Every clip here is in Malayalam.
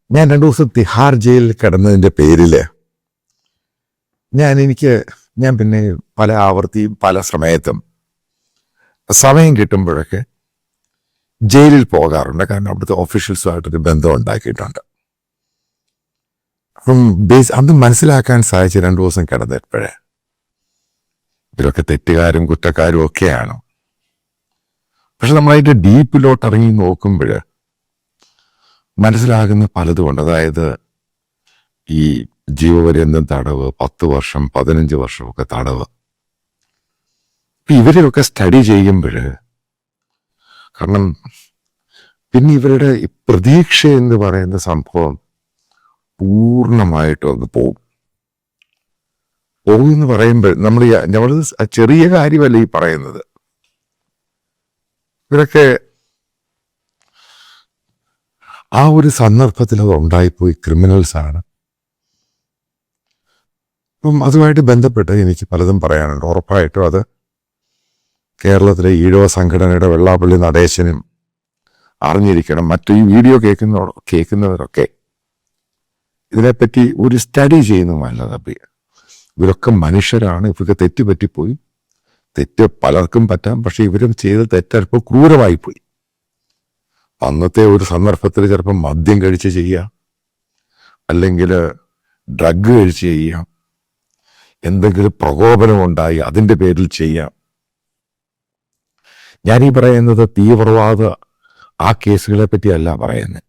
ഞാൻ 2 ദിവസം തിഹാർ ജയിലിൽ കിടന്നതിൻ്റെ പേരിൽ ഞാൻ പിന്നെ പല ആവർത്തിയും പല സമയത്തും സമയം കിട്ടുമ്പോഴൊക്കെ ജയിലിൽ പോകാറുണ്ട്. കാരണം അവിടുത്തെ ഓഫീഷ്യൽസുമായിട്ടൊരു ബന്ധം ഉണ്ടാക്കിയിട്ടുണ്ട്. അപ്പം അത് മനസ്സിലാക്കാൻ സാധിച്ച 2 ദിവസം കിടന്നപ്പോഴേ ഇവരൊക്കെ തെറ്റുകാരും കുറ്റക്കാരും ഒക്കെയാണ്. പക്ഷെ നമ്മളതിൻ്റെ ഡീപ്പിലോട്ട് ഇറങ്ങി നോക്കുമ്പോൾ മനസ്സിലാകുന്ന പലതുമുണ്ട്. അതായത് ഈ ജീവപര്യന്തം തടവ്, 10 വർഷം 15 വർഷമൊക്കെ തടവ്. ഇവരെയൊക്കെ സ്റ്റഡി ചെയ്യുമ്പോൾ, കാരണം പിന്നെ ഇവരുടെ പ്രതീക്ഷ എന്ന് പറയുന്ന സംഭവം പൂർണ്ണമായിട്ടും അങ്ങ് പോകും എന്ന് പറയുമ്പോൾ നമ്മൾ ചെറിയ കാര്യമല്ല ഈ പറയുന്നത്. ഇവരൊക്കെ ആ ഒരു സന്ദർഭത്തിൽ അത് ഉണ്ടായിപ്പോയി ക്രിമിനൽസാണ്. അപ്പം അതുമായിട്ട് ബന്ധപ്പെട്ട് എനിക്ക് പലതും പറയാനുണ്ട്. ഉറപ്പായിട്ടും അത് കേരളത്തിലെ ഈഴവ സംഘടനയുടെ വെള്ളാപ്പള്ളി നടേശനും അറിഞ്ഞിരിക്കണം. മറ്റു ഈ വീഡിയോ കേൾക്കുന്നവരൊക്കെ ഇതിനെപ്പറ്റി ഒരു സ്റ്റഡി ചെയ്യുന്നു നല്ലത്. ഇവരൊക്കെ മനുഷ്യരാണ്. ഇവർക്ക് തെറ്റ് പറ്റിപ്പോയി. തെറ്റ് പലർക്കും പറ്റാം. പക്ഷെ ഇവരും ചെയ്ത തെറ്റൽപ്പോൾ ക്രൂരമായിപ്പോയി. അന്നത്തെ ഒരു സന്ദർഭത്തിൽ ചിലപ്പോൾ മദ്യം കഴിച്ച് ചെയ്യാം, അല്ലെങ്കിൽ ഡ്രഗ് കഴിച്ച് ചെയ്യാം, എന്തെങ്കിലും പ്രകോപനം ഉണ്ടായി അതിൻ്റെ പേരിൽ ചെയ്യാം. ഞാനീ പറയുന്നത് തീവ്രവാദ ആ കേസുകളെ പറ്റിയല്ല പറയുന്നത്.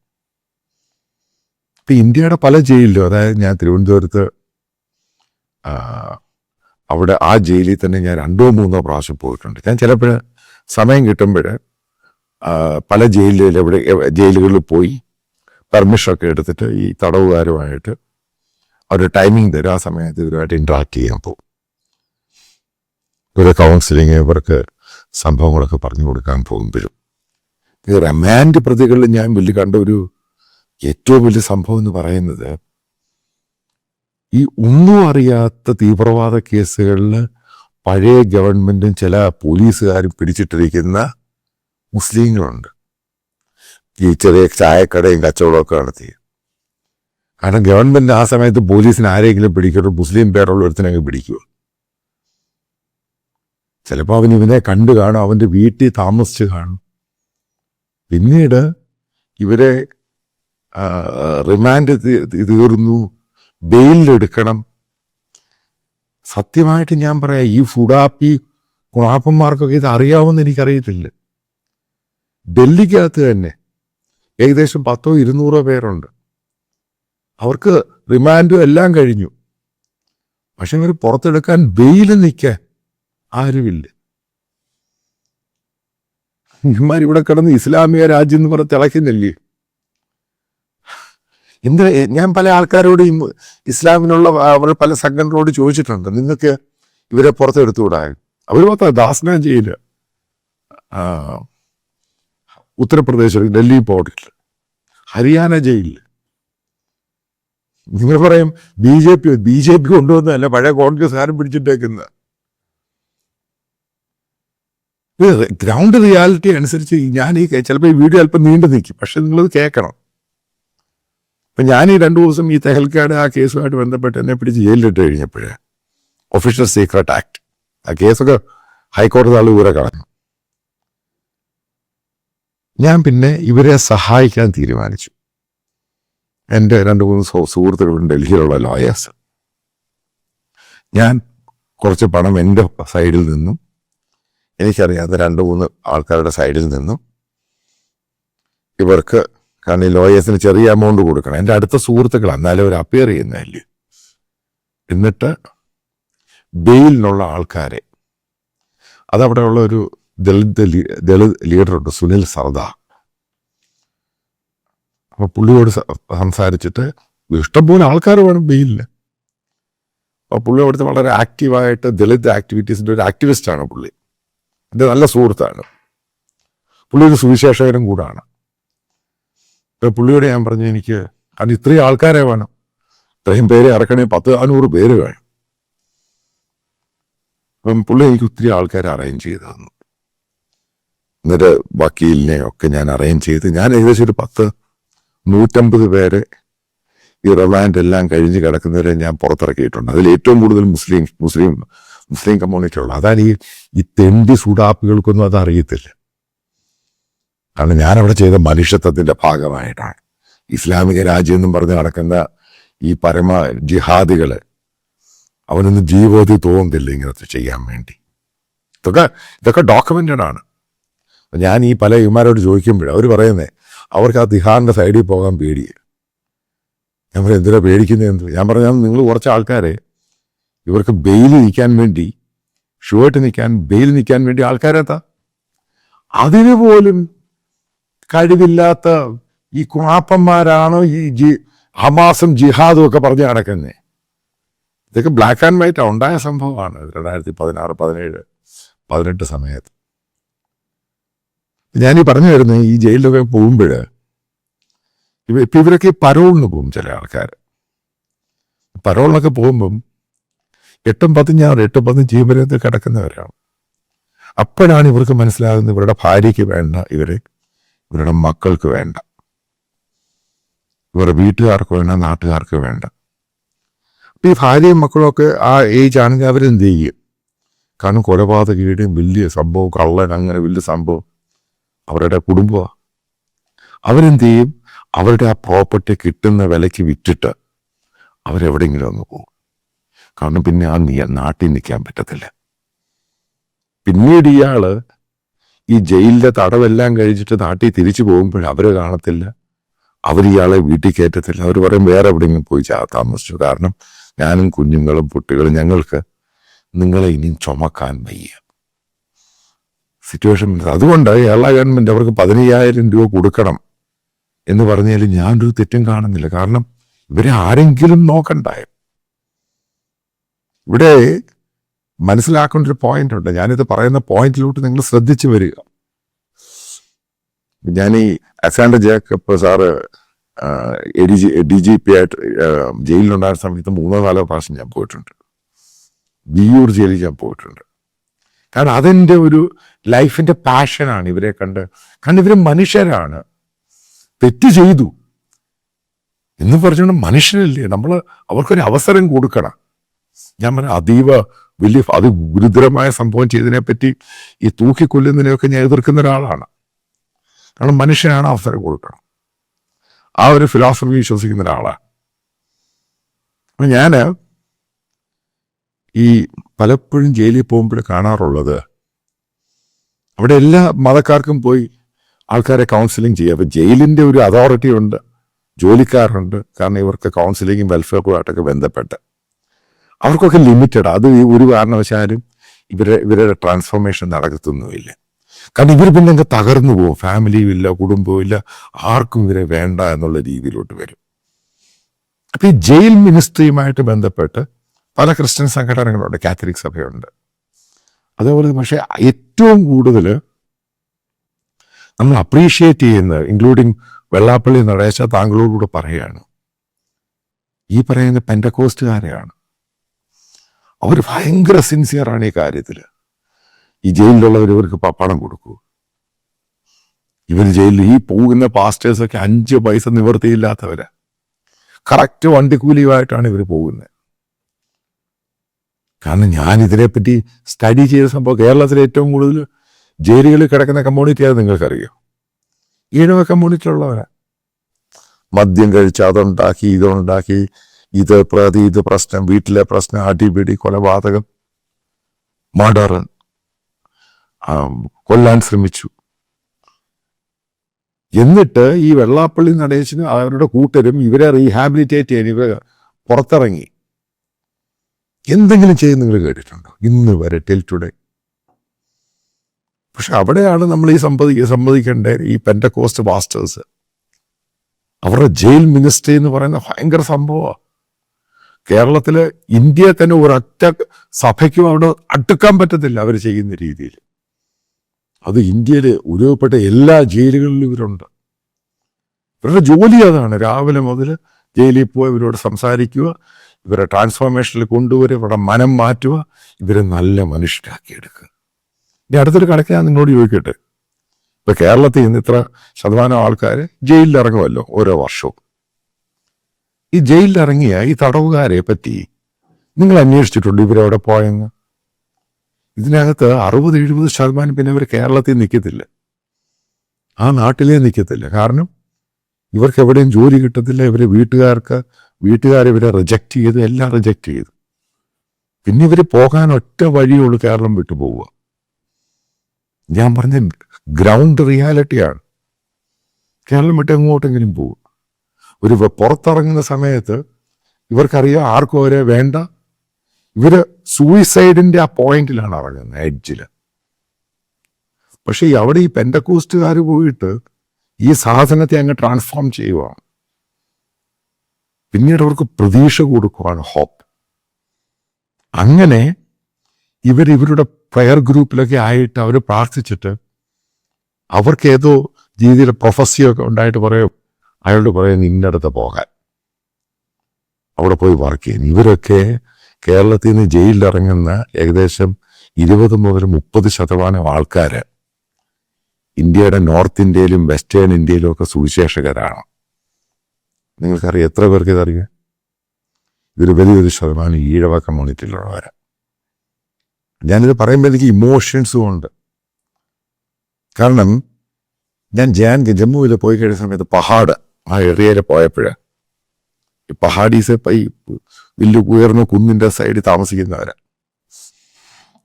ഇപ്പം ഇന്ത്യയുടെ പല ജയിലിലും, അതായത് ഞാൻ തിരുവനന്തപുരത്ത് അവിടെ ആ ജയിലിൽ തന്നെ ഞാൻ 2-3 പ്രാവശ്യം പോയിട്ടുണ്ട്. ഞാൻ ചിലപ്പോൾ സമയം കിട്ടുമ്പോൾ പല ജയിലുകളിൽ പോയി പെർമിഷനൊക്കെ എടുത്തിട്ട് ഈ തടവുകാരുമായിട്ട് ഒരു ടൈമിംഗ് തരും. ആ സമയത്ത് ഇവരുമായിട്ട് ഇൻട്രാക്ട് ചെയ്യാൻ പോകും. ഇവരെ കൗൺസിലിങ്, ഇവർക്ക് സംഭവങ്ങളൊക്കെ പറഞ്ഞു കൊടുക്കാൻ പോകുമ്പോഴും ഈ റിമാൻഡ് പ്രതികളിൽ ഞാൻ കണ്ട ഒരു ഏറ്റവും വലിയ സംഭവം എന്ന് പറയുന്നത്, ഈ ഒന്നും അറിയാത്ത തീവ്രവാദ കേസുകളിൽ പഴയ ഗവൺമെന്റും ചില പോലീസുകാരും പിടിച്ചിട്ടിരിക്കുന്ന മുസ്ലിങ്ങളുണ്ട്. ഈ ചെറിയ ചായക്കടയും കച്ചവടമൊക്കെ നടത്തി. കാരണം ഗവൺമെന്റ് ആ സമയത്ത് പോലീസിന് ആരെങ്കിലും പിടിക്കട്ടോ, മുസ്ലിം പേരുള്ള ഒരുത്തിനങ്ങ് പിടിക്കുക. ചിലപ്പോൾ ഇവനെ കണ്ടു കാണും, അവൻ്റെ വീട്ടിൽ താമസിച്ച് കാണും. പിന്നീട് ഇവരെ റിമാൻഡ് തീർന്നു, ബെയിലെടുക്കണം. സത്യമായിട്ട് ഞാൻ പറയാം, ഈ ഫുഡാപ്പി കുണാപ്പന്മാർക്കൊക്കെ ഇത് അറിയാവുമെന്ന് എനിക്കറിയത്തില്ല. ഡൽഹിക്കകത്ത് തന്നെ ഏകദേശം 100-200 പേരുണ്ട്. അവർക്ക് റിമാൻഡും എല്ലാം കഴിഞ്ഞു. പക്ഷെ ഇവർ പുറത്തെടുക്കാൻ ബെയിൽ നിൽക്കാൻ ആരുമില്ല. ഇവന്മാരിവിടെ കിടന്ന് ഇസ്ലാമിക രാജ്യം എന്ന് പറഞ്ഞ് തിളയ്ക്കുന്നില്ലേ? ഞാൻ പല ആൾക്കാരോട് ഇസ്ലാമിനുള്ള അവർ പല സംഘടനകളോട് ചോദിച്ചിട്ടുണ്ട്, നിങ്ങൾക്ക് ഇവരെ പുറത്തെടുത്തുകൂടാ? അവർ മാത്രം ദാസന ജയില്, ഉത്തർപ്രദേശിൽ ഡൽഹി പോർട്ടിൽ, ഹരിയാന ജയിലിൽ. നിങ്ങൾ പറയും ബി ജെ പി കൊണ്ടുവന്നതല്ല, പഴയ കോൺഗ്രസ്സുകാരും പിടിച്ചിട്ടേക്കുന്ന. ഗ്രൗണ്ട് റിയാലിറ്റി അനുസരിച്ച് ഞാൻ ചിലപ്പോൾ ഈ വീഡിയോ അല്പം നീണ്ടു നിൽക്കും, പക്ഷെ നിങ്ങളത് കേൾക്കണം. അപ്പം ഞാൻ ഈ 2 ദിവസം ഈ തെഹൽക്കയുടെ ആ കേസുമായിട്ട് ബന്ധപ്പെട്ട് എന്നെ പിടിച്ച് ജയിലിലിട്ട് കഴിഞ്ഞപ്പോഴേ ഒഫീഷ്യൽ സീക്രട്ട് ആക്ട്, ആ കേസൊക്കെ ഹൈക്കോടതി ആൾ ഊരെ കളഞ്ഞു. ഞാൻ പിന്നെ ഇവരെ സഹായിക്കാൻ തീരുമാനിച്ചു. എൻ്റെ 2-3 സുഹൃത്തുക്കളുണ്ട് ഡൽഹിയിലുള്ള ലോയേഴ്സ്. ഞാൻ കുറച്ച് പണം എൻ്റെ സൈഡിൽ നിന്നും എനിക്കറിയാവുന്ന 2-3 ആൾക്കാരുടെ സൈഡിൽ നിന്നും ഇവർക്ക്, കാരണം ഈ ലോയേഴ്സിന് ചെറിയ എമൗണ്ട് കൊടുക്കണം, എൻ്റെ അടുത്ത സുഹൃത്തുക്കൾ, എന്നാലും അവർ അപ്പിയർ ചെയ്യുന്നതല്ലേ. എന്നിട്ട് ബെയിലിനുള്ള ആൾക്കാരെ, അതവിടെ ഉള്ള ഒരു ദളിത് ലീഡറുണ്ട്, സുനിൽ സർദാർ. അപ്പോൾ പുള്ളിയോട് സംസാരിച്ചിട്ട് ഇഷ്ടംപോലെ ആൾക്കാർ വേണം ബെയിലിന്. അപ്പോൾ പുള്ളി അവിടുത്തെ വളരെ ആക്റ്റീവായിട്ട് ദളിത് ആക്ടിവിറ്റീസിൻ്റെ ഒരു ആക്ടിവിസ്റ്റാണ് പുള്ളി. എൻ്റെ നല്ല സുഹൃത്താണ്. പുള്ളി ഒരു സുവിശേഷകനും കൂടാണ്. ഇപ്പോൾ പുള്ളിയോട് ഞാൻ പറഞ്ഞു, എനിക്ക് കാരണം ഇത്രയും ആൾക്കാരെ വേണം, ഇത്രയും പേരെ ഇറക്കണേ, 100-400 പേര് വേണം. അപ്പം പുള്ളി എനിക്ക് ഒത്തിരി ആൾക്കാരെ അറേഞ്ച് ചെയ്ത് തന്നു. എന്നിട്ട് വക്കീലിനെ ഒക്കെ ഞാൻ അറേഞ്ച് ചെയ്ത്, ഞാൻ ഏകദേശം ഒരു 150 പേരെ ഈ റിമാൻഡ് എല്ലാം കഴിഞ്ഞ് കിടക്കുന്നവരെ ഞാൻ പുറത്തിറക്കിയിട്ടുണ്ട്. അതിൽ ഏറ്റവും കൂടുതൽ മുസ്ലിം കമ്മ്യൂണിറ്റി ഉള്ള. അതാണ് ഈ തെണ്ടി സുഡാപ്പികൾക്കൊന്നും അത് അറിയത്തില്ല. കാരണം ഞാനവിടെ ചെയ്ത മനുഷ്യത്വത്തിന്റെ ഭാഗമായിട്ടാണ്. ഇസ്ലാമിക രാജ്യം എന്നും പറഞ്ഞ് നടക്കുന്ന ഈ പരമ ജിഹാദികള് അവനൊന്നും ജീവിതത്തിൽ തോന്നുന്നില്ല ഇങ്ങനത്തെ ചെയ്യാൻ വേണ്ടി. ഇതൊക്കെ ഡോക്യുമെന്റഡ് ആണ്. ഞാൻ ഈ പല ഇവന്മാരോട് ചോദിക്കുമ്പോഴേ അവർ പറയുന്നേ അവർക്ക് ആ തിഹാറിന്റെ സൈഡിൽ പോകാൻ പേടിയെ. ഞാൻ പറയും എന്തിനാ പേടിക്കുന്നത്? ഞാൻ പറഞ്ഞാൽ നിങ്ങൾ കുറച്ച് ആൾക്കാരെ ഇവർക്ക് ബെയിൽ നിൽക്കാൻ വേണ്ടി ബെയിൽ നിൽക്കാൻ വേണ്ടി ആൾക്കാരെത്താ അതിന് പോലും കഴിവില്ലാത്ത ഈ കുണാപ്പന്മാരാണ് ഈ ഹമാസും ജിഹാദും ഒക്കെ പറഞ്ഞ് നടക്കുന്നത്. ഇതൊക്കെ ബ്ലാക്ക് ആൻഡ് വൈറ്റ് ഉണ്ടായ സംഭവമാണ് 2016, 17, 18 സമയത്ത്. ഞാനീ പറഞ്ഞു വരുന്നത് ഈ ജയിലിലൊക്കെ പോകുമ്പോൾ ഇപ്പം ഇവരൊക്കെ പരോളിന് പോകും. ചില ആൾക്കാർ പരോളിനൊക്കെ പോകുമ്പം 8-10 ജീവനത്തിൽ കിടക്കുന്നവരാണ്. അപ്പോഴാണ് ഇവർക്ക് മനസ്സിലാകുന്നത് ഇവരുടെ ഭാര്യയ്ക്ക് വേണ്ട, ഇവരുടെ മക്കൾക്ക് വേണ്ട, ഇവരുടെ വീട്ടുകാർക്ക് വേണ്ട, നാട്ടുകാർക്ക് വേണ്ട. അപ്പം ഈ ഭാര്യയും മക്കളൊക്കെ ആ ഏജ് ആണെങ്കിൽ അവരെന്ത് ചെയ്യും? കാരണം കൊലപാതകയുടെയും വലിയ സംഭവം, കള്ളൻ, അങ്ങനെ വലിയ സംഭവം അവരുടെ കുടുംബമാണ്. അവരെന്ത് ചെയ്യും? അവരുടെ ആ പ്രോപ്പർട്ടി കിട്ടുന്ന വിലയ്ക്ക് വിറ്റിട്ട് അവരെവിടെയെങ്കിലും ഒന്ന് പോകും. കാരണം പിന്നെ ആ നാട്ടിൽ നിൽക്കാൻ പറ്റത്തില്ല. പിന്നീട് ഇയാള് ഈ ജയിലിലെ തടവെല്ലാം കഴിച്ചിട്ട് നാട്ടിൽ തിരിച്ചു പോകുമ്പോൾ അവര് കാണത്തില്ല, അവരിയാളെ വീട്ടിൽ കയറ്റത്തില്ല. അവർ പറയും വേറെ എവിടെയെങ്കിലും പോയി താമസിച്ചു, കാരണം ഞാനും കുഞ്ഞുങ്ങളും കുട്ടികളും ഞങ്ങൾക്ക് നിങ്ങളെ ഇനിയും ചുമക്കാൻ വയ്യ സിറ്റുവേഷൻ. അതുകൊണ്ട് കേരള ഗവൺമെന്റ് അവർക്ക് 15,000 രൂപ കൊടുക്കണം എന്ന് പറഞ്ഞാൽ ഞാനൊരു തെറ്റും കാണുന്നില്ല. കാരണം ഇവരെ ആരെങ്കിലും നോക്കണ്ടായ. ഇവിടെ മനസ്സിലാക്കേണ്ട ഒരു പോയിന്റ് ഉണ്ട്. ഞാനിത് പറയുന്ന പോയിന്റിലോട്ട് നിങ്ങൾ ശ്രദ്ധിച്ചു വരിക. ഞാൻ ഈ അലക്സാണ്ടർ ജേക്കബ് സാറ് DGP ആയിട്ട് ജയിലിലുണ്ടായിരുന്ന സമയത്ത് 3-4 പ്രാവശ്യം ഞാൻ പോയിട്ടുണ്ട്. വിയ്യൂർ ജയിലിൽ ഞാൻ പോയിട്ടുണ്ട്. കാരണം അതെൻ്റെ ഒരു ലൈഫിന്റെ പാഷനാണ് ഇവരെ കാരണം ഇവര് മനുഷ്യരാണ്. തെറ്റ് ചെയ്തു എന്ന് പറഞ്ഞുകൊണ്ട് മനുഷ്യനല്ലേ, നമ്മൾ അവർക്കൊരു അവസരം കൊടുക്കണം. ഞാൻ പറഞ്ഞ അതീവ വലിയ ഗുരുതരമായ സംഭവം ചെയ്തതിനെ പറ്റി ഈ തൂക്കിക്കൊല്ലുന്നതിനെയൊക്കെ ഞാൻ എതിർക്കുന്ന ഒരാളാണ്. കാരണം മനുഷ്യനാണ്, അവസരം കൊടുക്കണം. ആ ഒരു ഫിലോസഫി വിശ്വസിക്കുന്ന ഒരാളാണ്. അപ്പം ഞാൻ ഈ പലപ്പോഴും ജയിലിൽ പോകുമ്പോൾ കാണാറുള്ളത് അവിടെ എല്ലാ മതക്കാർക്കും പോയി ആൾക്കാരെ കൗൺസിലിംഗ് ചെയ്യുക. അപ്പം ജയിലിൻ്റെ ഒരു അതോറിറ്റി ഉണ്ട്, ജോലിക്കാരുണ്ട്. കാരണം ഇവർക്ക് കൗൺസിലിങ്ങും വെൽഫെയറുമായിട്ടൊക്കെ ബന്ധപ്പെട്ട് അവർക്കൊക്കെ ലിമിറ്റഡ്. അത് ഒരു കാരണവശാലും ഇവരുടെ ട്രാൻസ്ഫോർമേഷൻ നടക്കത്തൊന്നുമില്ല. കാരണം ഇവർ പിന്നെ അങ്ങ് തകർന്നു പോകും. ഫാമിലിയും ഇല്ല, കുടുംബവും ഇല്ല, ആർക്കും ഇവരെ വേണ്ട എന്നുള്ള രീതിയിലോട്ട് വരും. അപ്പം ഈ ജയിൽ മിനിസ്ട്രിയുമായിട്ട് ബന്ധപ്പെട്ട് പല ക്രിസ്ത്യൻ സംഘടനകളുണ്ട്, കാത്തലിക് സഭയുണ്ട്, അതേപോലെ. പക്ഷെ ഏറ്റവും കൂടുതൽ നമ്മൾ അപ്രീഷിയേറ്റ് ചെയ്യുന്നത്, ഇൻക്ലൂഡിങ് വെള്ളാപ്പള്ളി നടേശ താങ്കളോടുകൂടെ പറയുകയാണ്, ഈ പറയുന്ന പെൻറ്റക്കോസ്റ്റുകാരെയാണ്. അവർ ഭയങ്കര സിൻസിയറാണ് ഈ കാര്യത്തിൽ. ഈ ജയിലിലുള്ളവർ ഇവർക്ക് പണം കൊടുക്കൂ. ഇവർ ജയിലിൽ ഈ പോകുന്ന പാസ്റ്റേഴ്സൊക്കെ 5 പൈസ നിവൃത്തിയില്ലാത്തവരാ. കറക്റ്റ് വണ്ടിക്കൂലിയുമായിട്ടാണ് ഇവർ പോകുന്നത്. കാരണം ഞാൻ ഇതിനെപ്പറ്റി സ്റ്റഡി ചെയ്ത സംഭവം, കേരളത്തിലെ ഏറ്റവും കൂടുതൽ ജയിലുകളിൽ കിടക്കുന്ന കമ്മ്യൂണിറ്റി അത് നിങ്ങൾക്കറിയോ? ഈഴവ കമ്മ്യൂണിറ്റിയിലുള്ളവരാ. മദ്യം കഴിച്ച് അതുണ്ടാക്കി ഇതുണ്ടാക്കി, ഇത് പ്രശ്നം, വീട്ടിലെ പ്രശ്നം, അടിപിടി, കൊലപാതകം, മർഡർ, കൊല്ലാൻ ശ്രമിച്ചു. എന്നിട്ട് ഈ വെള്ളാപ്പള്ളി നടേശനും അവരുടെ കൂട്ടരും ഇവരെ റീഹാബിലിറ്റേറ്റ് ചെയ്യാൻ ഇവർ പുറത്തിറങ്ങി എന്തെങ്കിലും ചെയ്ത് നിങ്ങൾ കേട്ടിട്ടുണ്ടോ ഇന്ന് വരെ, ടിൽ ടുഡേ? പക്ഷെ അവിടെയാണ് നമ്മൾ ഈ സമ്മതിക്കേണ്ട ഈ പെൻറ്റക്കോസ്റ്റ് പാസ്റ്റേഴ്സ്. അവരുടെ ജയിൽ മിനിസ്ട്രി എന്ന് പറയുന്ന ഭയങ്കര സംഭവമാണ്. കേരളത്തില്, ഇന്ത്യയിൽ തന്നെ ഒരൊറ്റ സഭയ്ക്കും അവിടെ അടുക്കാൻ പറ്റത്തില്ല അവർ ചെയ്യുന്ന രീതിയിൽ. അത് ഇന്ത്യയിൽ ഉരുവപ്പെട്ട എല്ലാ ജയിലുകളിലും ഇവരുണ്ട്. ഇവരുടെ ജോലി അതാണ്. രാവിലെ മുതൽ ജയിലിൽ പോയി ഇവരോട് സംസാരിക്കുക, ഇവരെ ട്രാൻസ്ഫോർമേഷനിൽ കൊണ്ടുവരിക, ഇവരുടെ മനം മാറ്റുക, ഇവരെ നല്ല മനുഷ്യരാക്കിയെടുക്കുക. ഇനി അടുത്തൊരു കണക്ക് ഞാൻ നിങ്ങളോട് ചോദിക്കട്ടെ. ഇപ്പൊ കേരളത്തിൽ നിന്ന് ഇത്ര ശതമാനം ആൾക്കാർ ജയിലിൽ ഇറങ്ങുമല്ലോ ഓരോ വർഷവും. ഈ ജയിലിലിറങ്ങിയ ഈ തടവുകാരെ പറ്റി നിങ്ങൾ അന്വേഷിച്ചിട്ടുണ്ട് ഇവരവിടെ പോയെന്ന്? ഇതിനകത്ത് 60-70% പിന്നെ ഇവർ കേരളത്തിൽ നിൽക്കത്തില്ല, ആ നാട്ടിലേ നിൽക്കത്തില്ല. കാരണം ഇവർക്ക് എവിടെയും ജോലി കിട്ടത്തില്ല. ഇവരെ വീട്ടുകാരിവരെ റിജക്റ്റ് ചെയ്തു, എല്ലാം റിജക്റ്റ് ചെയ്തു. പിന്നെ ഇവർ പോകാൻ ഒറ്റ വഴിയുള്ളൂ, കേരളം വിട്ടു പോവുക. ഞാൻ പറഞ്ഞ ഗ്രൗണ്ട് റിയാലിറ്റിയാണ്. കേരളം വിട്ട് എങ്ങോട്ടെങ്കിലും പോകും. ഒരു പുറത്തിറങ്ങുന്ന സമയത്ത് ഇവർക്കറിയാം ആർക്കും അവരെ വേണ്ട. ഇവര് സൂയിസൈഡിന്റെ ആ പോയിന്റിലാണ് ഇറങ്ങുന്നത്, എഡ്ജിൽ. പക്ഷെ അവിടെ ഈ പെന്തക്കോസ്റ്റുകാർ പോയിട്ട് ഈ സാധനത്തെ അങ്ങ് ട്രാൻസ്ഫോം ചെയ്യുവാണ്. പിന്നീട് അവർക്ക് പ്രതീക്ഷ കൊടുക്കുവാണ്, ഹോപ്പ്. അങ്ങനെ ഇവരുടെ പ്രയർ ഗ്രൂപ്പിലൊക്കെ ആയിട്ട് അവർ പ്രാർത്ഥിച്ചിട്ട് അവർക്ക് ഏതോ രീതിയിൽ പ്രൊഫസിയൊക്കെ ഉണ്ടായിട്ട് പറയും, അയാളോട് പറയും ഇന്നടത്ത് പോകാൻ, അവിടെ പോയി വർക്ക് ചെയ്യുന്നു. ഇവരൊക്കെ കേരളത്തിൽ നിന്ന് ജയിലിലിറങ്ങുന്ന ഏകദേശം 20-30% ആൾക്കാര് ഇന്ത്യയുടെ നോർത്ത് ഇന്ത്യയിലും വെസ്റ്റേൺ ഇന്ത്യയിലും ഒക്കെ സുവിശേഷകരാണ്. നിങ്ങൾക്കറിയാം എത്ര പേർക്ക് ഇതറിയാം? ഇതൊരു വലിയൊരു ശതമാനം ഈഴവ കമ്മ്യൂണിറ്റിയിലുള്ളവരാണ്. ഞാനിത് പറയുമ്പോൾ എനിക്ക് ഇമോഷൻസും ഉണ്ട്. കാരണം ഞാൻ ജമ്മുവിൽ പോയി കഴിഞ്ഞ സമയത്ത് പഹാഡ് ആ ഏരിയയിൽ പോയപ്പോഴ് ഈ പഹാഡീസ് ഈ വലിയ ഉയർന്ന കുന്നിൻ്റെ സൈഡിൽ താമസിക്കുന്നവരാണ്.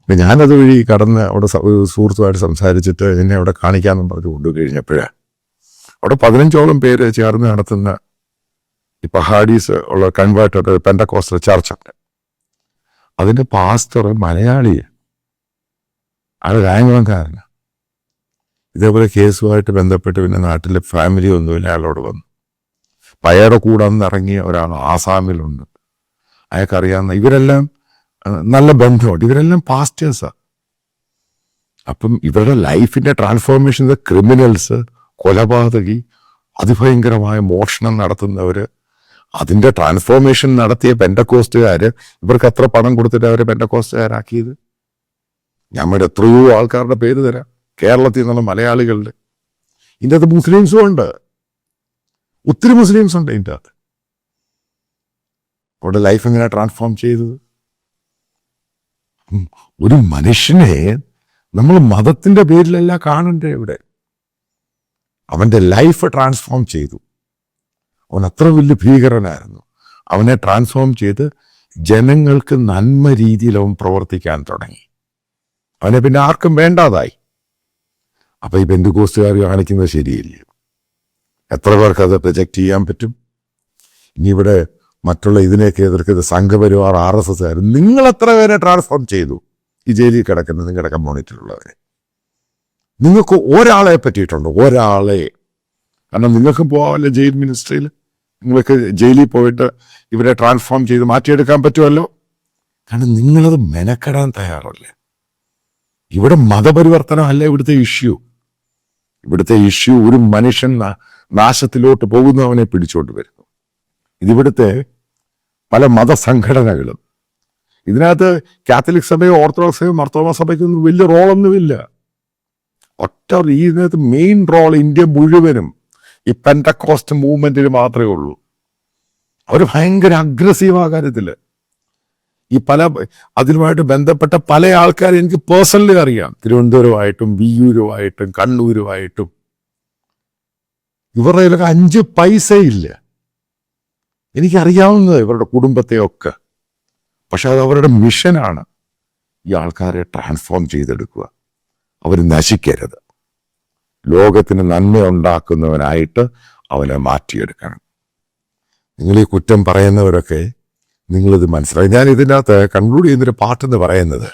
അപ്പം ഞാനത് വഴി കടന്ന് അവിടെ സുഹൃത്തുമായിട്ട് സംസാരിച്ചിട്ട് എന്നെ അവിടെ കാണിക്കാമെന്നും പറഞ്ഞ് കൊണ്ടുകഴിഞ്ഞപ്പോഴേ അവിടെ 15ഓളം പേര് ചേർന്ന് നടത്തുന്ന ഈ പഹാഡീസ് ഉള്ള കൺവേർട്ടഡ് പെന്തക്കോസ്റ്റൽ ചർച്ചുണ്ട്. അതിൻ്റെ പാസ്റ്റർ മലയാളി, അയാൾ കായംകുളംകാരന്. ഇതേപോലെ കേസുമായിട്ട് ബന്ധപ്പെട്ട് പിന്നെ നാട്ടിലെ ഫാമിലി ഒന്നുമില്ല, അയാളോട് വന്നു. അയാളുടെ കൂടെ അന്ന് ഇറങ്ങിയ ഒരാൾ ആസാമിലുണ്ട്, അയാൾക്കറിയാവുന്ന. ഇവരെല്ലാം നല്ല ബന്ധമുണ്ട്, ഇവരെല്ലാം പാസ്റ്റേഴ്സാണ്. അപ്പം ഇവരുടെ ലൈഫിൻ്റെ ട്രാൻസ്ഫോർമേഷൻ, ക്രിമിനൽസ്, കൊലപാതകി, അതിഭയങ്കരമായ മോഷണം നടത്തുന്നവർ, അതിൻ്റെ ട്രാൻസ്ഫോർമേഷൻ നടത്തിയ പെന്തക്കോസ്റ്റുകാർ ഇവർക്ക് അത്ര പണം കൊടുത്തിട്ട് അവരെ പെന്തക്കോസ്റ്റുകാരാക്കിയത്. ഞമ്മടെ എത്രയോ ആൾക്കാരുടെ പേര് തരാം കേരളത്തിൽ നിന്നുള്ള മലയാളികളുടെ. ഇതിൻ്റെ അകത്ത് മുസ്ലിംസും ഉണ്ട്, ഒത്തിരി മുസ്ലിംസ് ഉണ്ട് ഇതിൻ്റെ അകത്ത്. അവരുടെ ലൈഫ് എങ്ങനെ ട്രാൻസ്ഫോം ചെയ്തത്? ഒരു മനുഷ്യനെ നമ്മൾ മതത്തിൻ്റെ പേരിലല്ല കാണണ്ടേ ഇവിടെ. അവൻ്റെ ലൈഫ് ട്രാൻസ്ഫോം ചെയ്തു. അവൻ അത്ര വലിയ ഭീകരനായിരുന്നു. അവനെ ട്രാൻസ്ഫോം ചെയ്ത് ജനങ്ങൾക്ക് നന്മ രീതിയിൽ അവൻ പ്രവർത്തിക്കാൻ തുടങ്ങി. അവനെ പിന്നെ ആർക്കും വേണ്ടാതായി. അപ്പം ഈ പെന്തക്കോസ്റ്റുകാർ കാണിക്കുന്നത് ശരിയില്ല. എത്ര പേർക്ക് അത് റിജക്റ്റ് ചെയ്യാൻ പറ്റും? ഇനി ഇവിടെ മറ്റുള്ള ഇതിനെയൊക്കെ എതിർക്കുന്നത് സംഘപരിവാർ, RSS. നിങ്ങൾ എത്ര പേരെ ട്രാൻസ്ഫോം ചെയ്തു ഈ ജയിലിൽ കിടക്കുന്ന നിങ്ങളുടെ കമ്മ്യൂണിറ്റിയിലുള്ളവരെ? നിങ്ങൾക്ക് ഒരാളെ പറ്റിയിട്ടുണ്ടോ? ഒരാളെ. കാരണം നിങ്ങൾക്ക് പോകാമല്ലോ ജയിൽ മിനിസ്ട്രിയിൽ, നിങ്ങൾക്ക് ജയിലിൽ പോയിട്ട് ഇവരെ ട്രാൻസ്ഫോം ചെയ്ത് മാറ്റിയെടുക്കാൻ പറ്റുമല്ലോ. കാരണം നിങ്ങളത് മെനക്കെടാൻ തയ്യാറല്ലേ. ഇവിടെ മതപരിവർത്തനം അല്ല ഇവിടുത്തെ ഇഷ്യൂ. ഇവിടുത്തെ ഇഷ്യൂ ഒരു മനുഷ്യൻ നാശത്തിലോട്ട് പോകുന്നവനെ പിടിച്ചോണ്ട് വരുന്നു. ഇതിവിടുത്തെ പല മതസംഘടനകളും, ഇതിനകത്ത് കാത്തലിക് സഭയോ ഓർത്തഡോക്സ് സഭയോ മർത്തോമ സഭയ്ക്കൊന്നും വലിയ റോളൊന്നുമില്ല. ഒറ്റ ഇതിനകത്ത് മെയിൻ റോൾ ഇന്ത്യ മുഴുവനും ഈ പെന്തക്കോസ്റ്റ് മൂവ്മെന്റിന് മാത്രമേ ഉള്ളൂ. അവർ ഭയങ്കര അഗ്രസീവ് ആ കാര്യത്തിൽ. ഈ അതിനുമായിട്ട് ബന്ധപ്പെട്ട പല ആൾക്കാരെ എനിക്ക് പേഴ്സണലി അറിയാം. തിരുവനന്തപുരമായിട്ടും വിയ്യൂരുമായിട്ടും കണ്ണൂരുമായിട്ടും. ഇവരുടെ കയ്യിലൊക്കെ 5 പൈസയില്ല. എനിക്കറിയാവുന്നത് ഇവരുടെ കുടുംബത്തെയൊക്കെ. പക്ഷെ അത് അവരുടെ മിഷനാണ്, ഈ ആൾക്കാരെ ട്രാൻസ്ഫോം ചെയ്തെടുക്കുക. അവർ നശിക്കരുത്. ലോകത്തിന് നന്മ ഉണ്ടാക്കുന്നവനായിട്ട് അവനെ മാറ്റിയെടുക്കണം. നിങ്ങൾ ഈ കുറ്റം പറയുന്നവരൊക്കെ നിങ്ങളിത് മനസ്സിലായി. ഞാൻ ഇതിനകത്ത് കൺക്ലൂഡ് ചെയ്യുന്നൊരു പാട്ടെന്ന് പറയുന്നത്,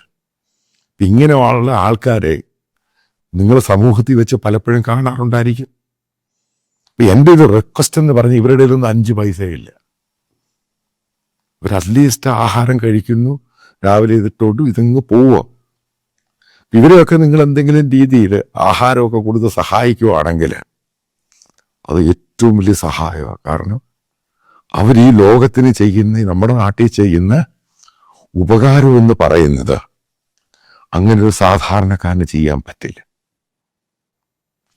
ഇങ്ങനെയുള്ള ആൾക്കാരെ നിങ്ങൾ സമൂഹത്തിൽ വെച്ച് പലപ്പോഴും കാണാറുണ്ടായിരിക്കും. എൻ്റെ ഒരു റിക്വസ്റ്റ് എന്ന് പറഞ്ഞ് ഇവരുടെ ഒന്നും 5 പൈസയില്ല. ഇവർ അറ്റ്ലീസ്റ്റ് ആഹാരം കഴിക്കുന്നു, രാവിലെ ഇതിട്ടോട്ട് ഇതങ്ങ് പോവുക. ഇവരെയൊക്കെ നിങ്ങൾ എന്തെങ്കിലും രീതിയിൽ ആഹാരമൊക്കെ കൊടുത്ത് സഹായിക്കുവാണെങ്കിൽ അത് ഏറ്റവും വലിയ സഹായമാണ്. കാരണം അവർ ഈ ലോകത്തിന് ചെയ്യുന്ന, നമ്മുടെ നാട്ടിൽ ചെയ്യുന്ന ഉപകാരം എന്ന് പറയുന്നത് അങ്ങനെ ഒരു സാധാരണക്കാരന് ചെയ്യാൻ പറ്റില്ല,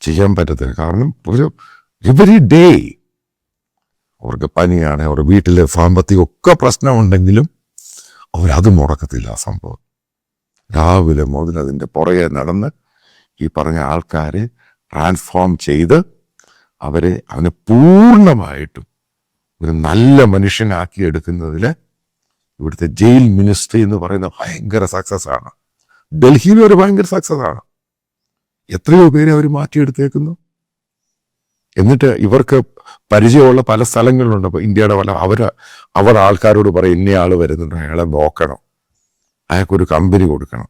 ചെയ്യാൻ പറ്റത്തില്ല. കാരണം ഒരു എവരി ഡേ അവർക്ക് പനിയാണ്, അവരുടെ വീട്ടിലെ സാമ്പത്തികം ഒക്കെ പ്രശ്നമുണ്ടെങ്കിലും അവരത് മുടക്കത്തില്ല. ആ സംഭവം രാവിലെ മുതൽ അതിൻ്റെ പുറകെ നടന്ന് ഈ പറഞ്ഞ ആൾക്കാരെ ട്രാൻസ്ഫോം ചെയ്ത് അവനെ പൂർണ്ണമായിട്ടും ഒരു നല്ല മനുഷ്യനാക്കി എടുക്കുന്നതിൽ ഇവിടുത്തെ ജയിൽ മിനിസ്ട്രി എന്ന് പറയുന്ന ഭയങ്കര സക്സസ് ആണ്. ഡൽഹിയിലും ഒരു ഭയങ്കര സക്സസ് ആണ്. എത്രയോ പേരെ അവർ മാറ്റിയെടുത്തേക്കുന്നു. എന്നിട്ട് ഇവർക്ക് പരിചയമുള്ള പല സ്ഥലങ്ങളിലുണ്ട്. അപ്പോൾ ഇന്ത്യയുടെ അവർ ആൾക്കാരോട് പറയും, ഇന്ന ആൾ വരുന്നുണ്ട്, അയാളെ നോക്കണം, അയാൾക്കൊരു കമ്പനി കൊടുക്കണം,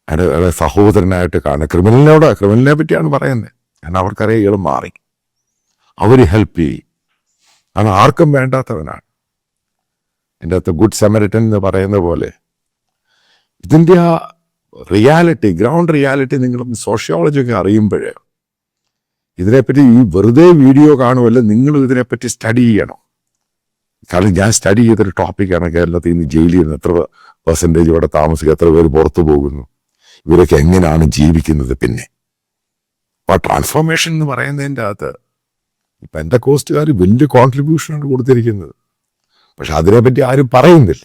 അയാളെ സഹോദരനായിട്ട് കാണുക. ക്രിമിനലിനെ പറ്റിയാണ് പറയുന്നത്. കാരണം അവർക്കറിയാം ഇയാൾ മാറി, അവർ ഹെൽപ്പ് ചെയ്യും. കാരണം ആർക്കും വേണ്ടാത്തവനാണ്. എൻ്റെ അകത്ത് ഗുഡ് സമരിറ്റൻ എന്ന് പറയുന്ന പോലെ ഇതിൻ്റെ ആ റിയാലിറ്റി, ഗ്രൗണ്ട് റിയാലിറ്റി നിങ്ങൾ സോഷ്യോളജി ഒക്കെ അറിയുമ്പോഴേ ഇതിനെപ്പറ്റി ഈ വെറുതെ വീഡിയോ കാണുമല്ലോ, നിങ്ങളും ഇതിനെപ്പറ്റി സ്റ്റഡി ചെയ്യണം. കാരണം ഞാൻ സ്റ്റഡി ചെയ്തൊരു ടോപ്പിക്കാണ് കേരളത്തിൽ നിന്ന് ജയിലിൽ നിന്ന് എത്ര പെർസെൻറ്റേജ് ഇവിടെ താമസിക്കുക, എത്ര പേര് പുറത്തു പോകുന്നു, ഇവരൊക്കെ എങ്ങനെയാണ് ജീവിക്കുന്നത്. പിന്നെ അപ്പോൾ ട്രാൻസ്ഫോർമേഷൻ എന്ന് പറയുന്നതിൻ്റെ അകത്ത് പെന്തക്കോസ്റ്റുകാർ വലിയ കോൺട്രിബ്യൂഷനാണ് കൊടുത്തിരിക്കുന്നത്. പക്ഷെ അതിനെപ്പറ്റി ആരും പറയുന്നില്ല.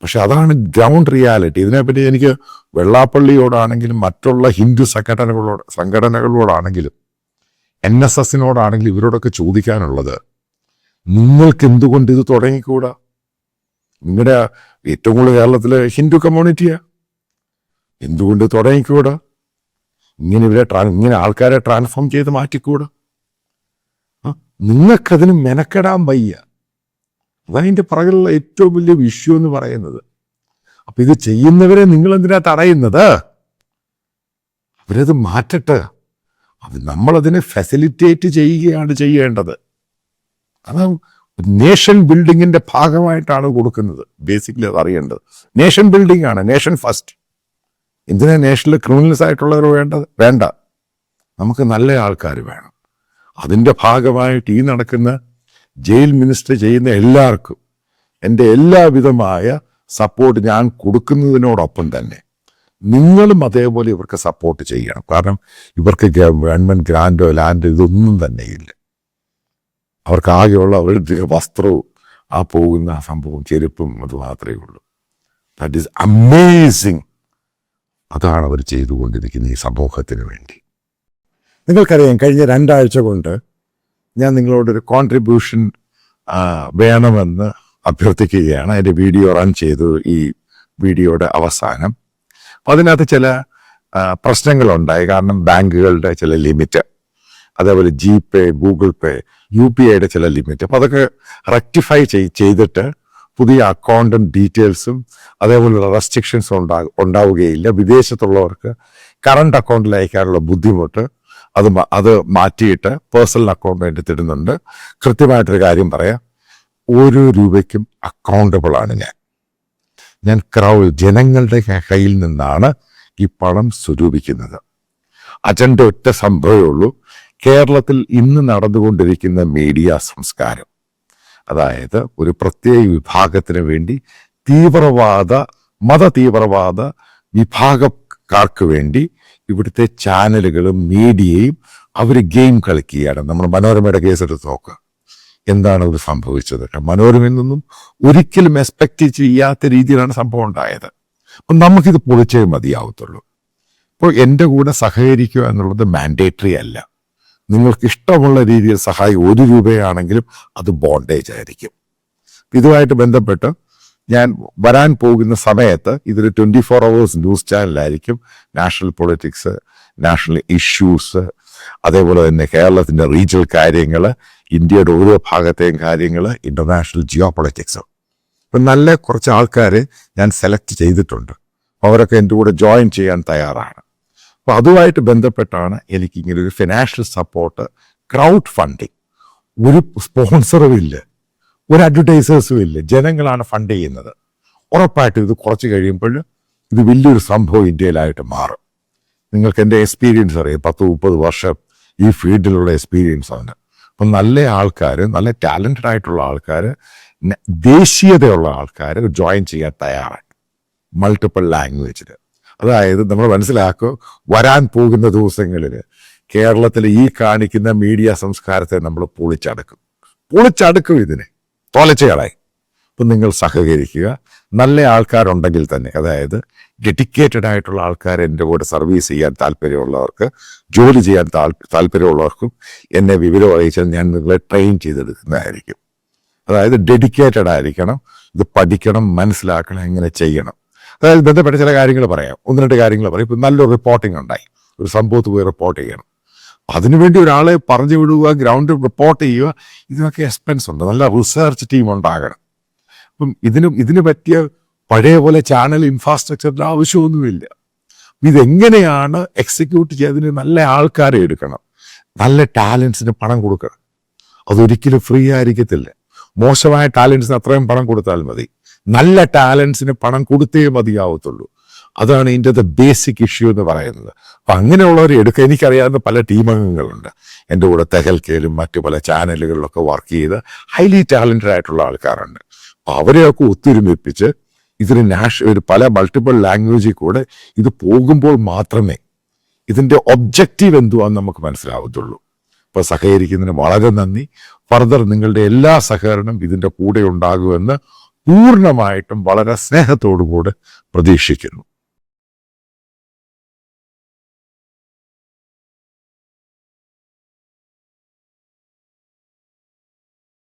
പക്ഷെ അതാണ് ഗ്രൗണ്ട് റിയാലിറ്റി. ഇതിനെപ്പറ്റി എനിക്ക് വെള്ളാപ്പള്ളിയോടാണെങ്കിലും മറ്റുള്ള ഹിന്ദു സംഘടനകളോടാണെങ്കിലും NSSനോടാണെങ്കിലും ഇവരോടൊക്കെ ചോദിക്കാനുള്ളത്, നിങ്ങൾക്ക് എന്തുകൊണ്ട് ഇത് തുടങ്ങിക്കൂടാ? നിങ്ങളുടെ ഏറ്റവും കൂടുതൽ കേരളത്തിലെ ഹിന്ദു കമ്മ്യൂണിറ്റിയാ, എന്തുകൊണ്ട് തുടങ്ങിക്കൂടാ? ഇങ്ങനെ ആൾക്കാരെ ട്രാൻസ്ഫോം ചെയ്ത് മാറ്റിക്കൂടാ? നിങ്ങൾക്കതിന് മെനക്കെടാൻ വയ്യ. അതതിൻ്റെ പുറകിലുള്ള ഏറ്റവും വലിയ വിഷയം എന്ന് പറയുന്നത്. അപ്പൊ ഇത് ചെയ്യുന്നവരെ നിങ്ങൾ എന്തിനാ തടയുന്നത്? അവരത് മാറ്റട്ടെ. നമ്മളതിനെ ഫെസിലിറ്റേറ്റ് ചെയ്യുകയാണ് ചെയ്യേണ്ടത്. അത് നേഷൻ ബിൽഡിങ്ങിന്റെ ഭാഗമായിട്ടാണ് കൊടുക്കുന്നത്. ബേസിക്കലി അത് അറിയേണ്ടത് നേഷൻ ബിൽഡിംഗ് ആണ്, നേഷൻ ഫസ്റ്റ്. എന്തിനാ നേഷനിൽ ക്രിമിനൽസ് ആയിട്ടുള്ളവർ വേണ്ട, നമുക്ക് നല്ല ആൾക്കാർ വേണം. അതിൻ്റെ ഭാഗമായിട്ട് ഈ നടക്കുന്ന ജയിൽ മിനിസ്റ്റർ ചെയ്യുന്ന എല്ലാവർക്കും എൻ്റെ എല്ലാവിധമായ സപ്പോർട്ട് ഞാൻ കൊടുക്കുന്നതിനോടൊപ്പം തന്നെ നിങ്ങളും അതേപോലെ ഇവർക്ക് സപ്പോർട്ട് ചെയ്യണം. കാരണം ഇവർക്ക് ഗവൺമെൻറ് ഗ്രാൻഡോ ലാൻഡോ ഇതൊന്നും തന്നെയില്ല. അവർക്ക് ആകെയുള്ള അവരുടെ വസ്ത്രവും ആ പോകുന്ന ആ സംഭവം ചെരുപ്പും അത് മാത്രമേ ഉള്ളൂ. That is amazing. അതാണ് അവർ ചെയ്തുകൊണ്ടിരിക്കുന്ന ഈ സമൂഹത്തിന് വേണ്ടി. നിങ്ങൾക്കറിയാം, കഴിഞ്ഞ 2 ആഴ്ച കൊണ്ട് ഞാൻ നിങ്ങളോടൊരു കോൺട്രിബ്യൂഷൻ വേണമെന്ന് അഭ്യർത്ഥിക്കുകയാണ്. എൻ്റെ വീഡിയോ റൺ ചെയ്തു ഈ വീഡിയോയുടെ അവസാനം. അപ്പം അതിനകത്ത് ചില പ്രശ്നങ്ങളുണ്ടായി. കാരണം ബാങ്കുകളുടെ ചില ലിമിറ്റ്, അതേപോലെ GPay, ഗൂഗിൾ പേ, UPIയുടെ ചില ലിമിറ്റ്. അപ്പം അതൊക്കെ റെക്ടിഫൈ ചെയ്തിട്ട് പുതിയ അക്കൗണ്ടും ഡീറ്റെയിൽസും അതേപോലുള്ള റെസ്ട്രിക്ഷൻസും ഉണ്ടാവുകയില്ല. വിദേശത്തുള്ളവർക്ക് കറണ്ട് അക്കൗണ്ടിൽ അയക്കാനുള്ള ബുദ്ധിമുട്ട് അത് മാറ്റിയിട്ട് പേഴ്സണൽ അക്കൗണ്ട് എടുത്തിടുന്നുണ്ട്. കൃത്യമായിട്ടൊരു കാര്യം പറയാം, ഓരോ രൂപയ്ക്കും അക്കൗണ്ടബിൾ ആണ് ഞാൻ ജനങ്ങളുടെ കയ്യിൽ നിന്നാണ് ഈ പണം സ്വരൂപിക്കുന്നത്. അജണ്ട ഒറ്റ സംഭവമേ ഉള്ളൂ. കേരളത്തിൽ ഇന്ന് നടന്നുകൊണ്ടിരിക്കുന്ന മീഡിയ സംസ്കാരം, അതായത് ഒരു പ്രത്യേക വിഭാഗത്തിന് വേണ്ടി മത തീവ്രവാദ വിഭാഗക്കാർക്ക് വേണ്ടി ഇവിടുത്തെ ചാനലുകളും മീഡിയയും അവർ ഗെയിം കളിക്കുകയാണ്. നമ്മൾ മനോരമയുടെ കേസെടുത്ത് നോക്കുക, എന്താണ് ഇത് സംഭവിച്ചത്? മനോരമയിൽ നിന്നും ഒരിക്കലും എക്സ്പെക്ട് ചെയ്യാത്ത രീതിയിലാണ് സംഭവം ഉണ്ടായത്. അപ്പം നമുക്കിത് പൊളിച്ചേ മതിയാവത്തുള്ളൂ. ഇപ്പോൾ എൻ്റെ കൂടെ സഹകരിക്കുക എന്നുള്ളത് മാൻഡേറ്ററി അല്ല. നിങ്ങൾക്ക് ഇഷ്ടമുള്ള രീതിയിൽ സഹായം 1 രൂപയാണെങ്കിലും അത് ബോണ്ടേജ് ആയിരിക്കും. ഇതുമായിട്ട് ബന്ധപ്പെട്ട് ഞാൻ വരാൻ പോകുന്ന സമയത്ത് ഇതൊരു 24 hours ന്യൂസ് ചാനലായിരിക്കും. നാഷണൽ പൊളിറ്റിക്സ്, നാഷണൽ ഇഷ്യൂസ്, അതേപോലെ തന്നെ കേരളത്തിൻ്റെ റീജിയണൽ കാര്യങ്ങൾ, ഇന്ത്യയുടെ ഓരോ ഭാഗത്തെയും കാര്യങ്ങൾ, ഇന്റർനാഷണൽ ജിയോ പൊളിറ്റിക്സ്. ഇപ്പം നല്ല കുറച്ച് ആൾക്കാരെ ഞാൻ സെലക്ട് ചെയ്തിട്ടുണ്ട്. അവരൊക്കെ എൻ്റെ കൂടെ ജോയിൻ ചെയ്യാൻ തയ്യാറാണ്. അപ്പോൾ അതുമായിട്ട് ബന്ധപ്പെട്ടാണ് എനിക്കിങ്ങനെ ഒരു ഫിനാൻഷ്യൽ സപ്പോർട്ട്, ക്രൗഡ് ഫണ്ടിങ്. ഒരു സ്പോൺസറും ഇല്ല, ഒരു അഡ്വർടൈസേഴ്സും ഇല്ല, ജനങ്ങളാണ് ഫണ്ട് ചെയ്യുന്നത്. ഉറപ്പായിട്ടും ഇത് കുറച്ച് കഴിയുമ്പോൾ ഇത് വലിയൊരു സംഭവം ഇന്ത്യയിലായിട്ട് മാറും. നിങ്ങൾക്ക് എൻ്റെ എക്സ്പീരിയൻസ് അറിയാം, 10-30 വർഷം ഈ ഫീൽഡിലുള്ള എക്സ്പീരിയൻസ് ആണ്. അപ്പം നല്ല ആൾക്കാർ, നല്ല ടാലൻറ്റഡ് ആയിട്ടുള്ള ആൾക്കാർ, ദേശീയതയുള്ള ആൾക്കാർ ജോയിൻ ചെയ്യാൻ തയ്യാറാണ്, മൾട്ടിപ്പിൾ ലാംഗ്വേജിൽ. അതായത് നമ്മൾ മനസ്സിലാക്കുക, വരാൻ പോകുന്ന ദിവസങ്ങളിൽ കേരളത്തിൽ ഈ കാണിക്കുന്ന മീഡിയ സംസ്കാരത്തെ നമ്മൾ പൊളിച്ചടക്കും. പൊളിച്ചടുക്കും ഇതിനെ, തോലച്ചയാളായി. അപ്പം നിങ്ങൾ സഹകരിക്കുക. നല്ല ആൾക്കാരുണ്ടെങ്കിൽ തന്നെ, അതായത് ഡെഡിക്കേറ്റഡ് ആയിട്ടുള്ള ആൾക്കാർ എൻ്റെ കൂടെ സർവീസ് ചെയ്യാൻ താല്പര്യമുള്ളവർക്ക്, ജോലി ചെയ്യാൻ താല്പര്യമുള്ളവർക്കും എന്നെ വിവരം അറിയിച്ചാൽ ഞാൻ നിങ്ങളെ ട്രെയിൻ ചെയ്തെടുക്കുന്നതായിരിക്കും. അതായത് ഡെഡിക്കേറ്റഡ് ആയിരിക്കണം, ഇത് പഠിക്കണം, മനസ്സിലാക്കണം, എങ്ങനെ ചെയ്യണം. അതായത് ബന്ധപ്പെട്ട ചില കാര്യങ്ങൾ പറയാം, 1-2 കാര്യങ്ങൾ പറയും. ഇപ്പം നല്ലൊരു റിപ്പോർട്ടിംഗ് ഉണ്ടായി, ഒരു സംഭവത്ത് പോയി റിപ്പോർട്ട് ചെയ്യണം. അതിനുവേണ്ടി ഒരാളെ പറഞ്ഞു വിടുക, ഗ്രൗണ്ടിൽ റിപ്പോർട്ട് ചെയ്യുക, ഇതിനൊക്കെ എക്സ്പെൻസ് ഉണ്ട്. നല്ല റിസർച്ച് ടീം ഉണ്ടാകണം. അപ്പം ഇതിന് പറ്റിയ പഴയ പോലെ ചാനൽ ഇൻഫ്രാസ്ട്രക്ചറിൻ്റെ ആവശ്യമൊന്നുമില്ല. ഇതെങ്ങനെയാണ് എക്സിക്യൂട്ട് ചെയ്തതിന് നല്ല ആൾക്കാരെ എടുക്കണം, നല്ല ടാലൻസിന് പണം കൊടുക്കണം. അതൊരിക്കലും ഫ്രീ ആയിരിക്കത്തില്ല. മോശമായ ടാലൻസിന് അത്രയും പണം കൊടുത്താൽ മതി, നല്ല ടാലൻസിന് പണം കൊടുത്തേ മതിയാവത്തുള്ളൂ. അതാണ് ഇതിൻ്റെ ബേസിക് ഇഷ്യൂ എന്ന് പറയുന്നത്. അപ്പം അങ്ങനെയുള്ളവരെ എടുക്കുക. എനിക്കറിയാവുന്ന പല ടീമംഗങ്ങളുണ്ട് എൻ്റെ കൂടെ, തെഹൽക്കയിലും മറ്റു പല ചാനലുകളിലൊക്കെ വർക്ക് ചെയ്ത് ഹൈലി ടാലൻറ്റഡ് ആയിട്ടുള്ള ആൾക്കാരുണ്ട്. അപ്പം അവരെയൊക്കെ ഒത്തൊരുമിപ്പിച്ച് ഇതിന് പല മൾട്ടിപ്പിൾ ലാംഗ്വേജിൽ കൂടെ ഇത് പോകുമ്പോൾ മാത്രമേ ഇതിൻ്റെ ഒബ്ജക്റ്റീവ് എന്തുവാന്ന് നമുക്ക് മനസ്സിലാവത്തുള്ളൂ. അപ്പോൾ സഹകരിക്കുന്നതിന് വളരെ നന്ദി. ഫർദർ നിങ്ങളുടെ എല്ലാ സഹകരണം ഇതിൻ്റെ കൂടെ ഉണ്ടാകുമെന്ന് പൂർണ്ണമായിട്ടും വളരെ സ്നേഹത്തോടു കൂടെ പ്രതീക്ഷിക്കുന്നു.